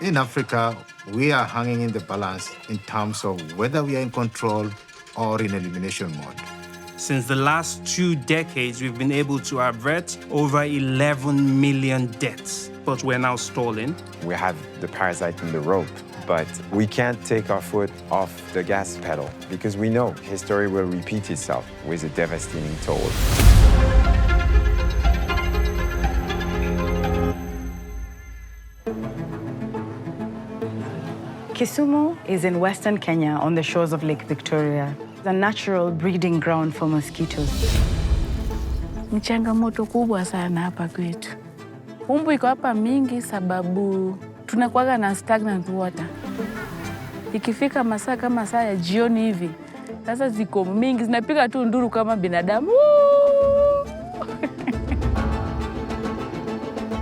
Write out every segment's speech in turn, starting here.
In Africa, we are hanging in the balance in terms of whether we are in control or in elimination mode. Since the last 2 decades, we've been able to avert over 11 million deaths, but we're now stalling. We have the parasite in the rope, but we can't take our foot off the gas pedal because we know history will repeat itself with a devastating toll. Kisumu is in western Kenya on the shores of Lake Victoria, the natural breeding ground for mosquitoes. Ni changamoto kubwa sana hapa kwetu. Umbu iko hapa mingi sababu tunakuwaga na stagnant water. Ikifika masaa kama saa ya jioni hivi, sasa ziko mingi, zinapiga tu nduru kama binadamu.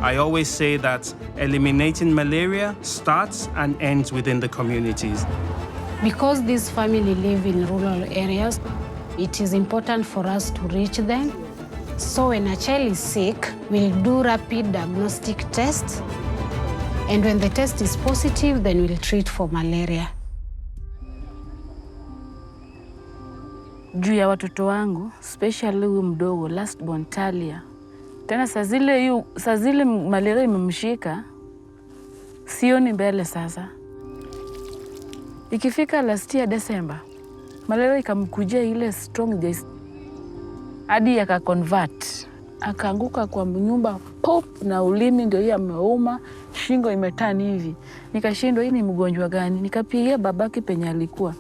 I always say that eliminating malaria starts and ends within the communities. Because these families live in rural areas, it is important for us to reach them. So when a child is sick, we'll do rapid diagnostic tests. And when the test is positive, then we'll treat for malaria. Juu ya watoto wangu, especially huyu mdogo, last born Talia. Tena saa zile malaria imemshika, sioni mbele sasa. Ikifika last year December, malaria ikamkujia ile strong hadi akaconvert. Akaanguka kwa nyumba, pop, na ulimi ndio hiyo ameuma, shingo imetani hivi. Nikashindwa hii ni mgonjwa gani? Nikapigia babake penye alikuwa.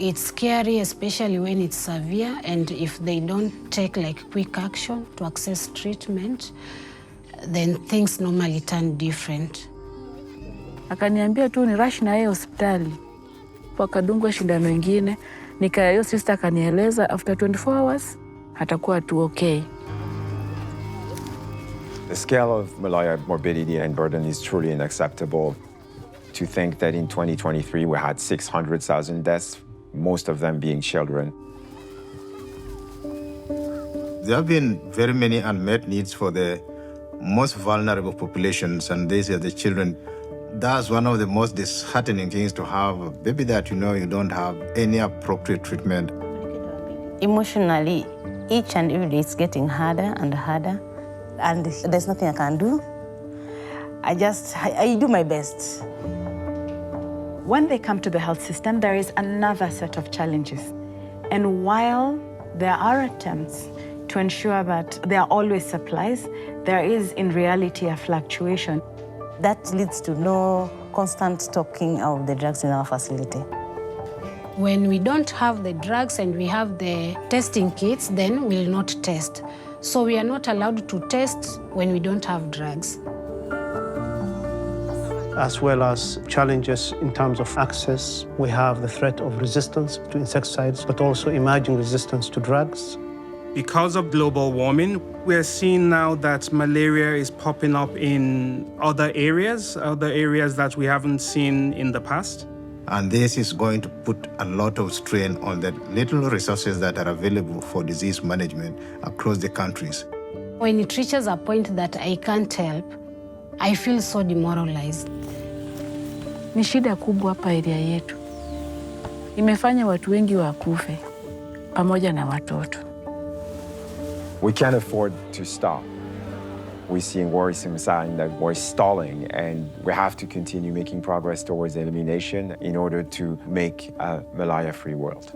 It's scary, especially when it's severe, and if they don't take like quick action to access treatment, then things normally turn different. Akaniambia tu ni rush na yeye hospitali. Wakadungwa shindano ingine, hiyo sister akanieleza after 24 hours atakuwa tu okay. The scale of malaria morbidity and burden is truly unacceptable. To think that in 2023 we had 600,000 deaths, most of them being children. There have been very many unmet needs for the most vulnerable populations, and these are the children. That's one of the most disheartening things, to have a baby that you know you don't have any appropriate treatment. Emotionally, each and every day it's getting harder and harder, and there's nothing I can do. I do my best. When they come to the health system, there is another set of challenges. And while there are attempts to ensure that there are always supplies, there is in reality a fluctuation. That leads to no constant stocking of the drugs in our facility. When we don't have the drugs and we have the testing kits, then we'll not test. So we are not allowed to test when we don't have drugs. As well as challenges in terms of access, we have the threat of resistance to insecticides, but also emerging resistance to drugs. Because of global warming, we're seeing now that malaria is popping up in other areas that we haven't seen in the past. And this is going to put a lot of strain on the little resources that are available for disease management across the countries. When it reaches a point that I can't help, I feel so demoralized. Ni shida kubwa hapa area yetu. Imefanya watu wengi wakufe, pamoja na watoto. We can't afford to stop. We're seeing worrisome signs that we're stalling, and we have to continue making progress towards elimination in order to make a malaria-free world.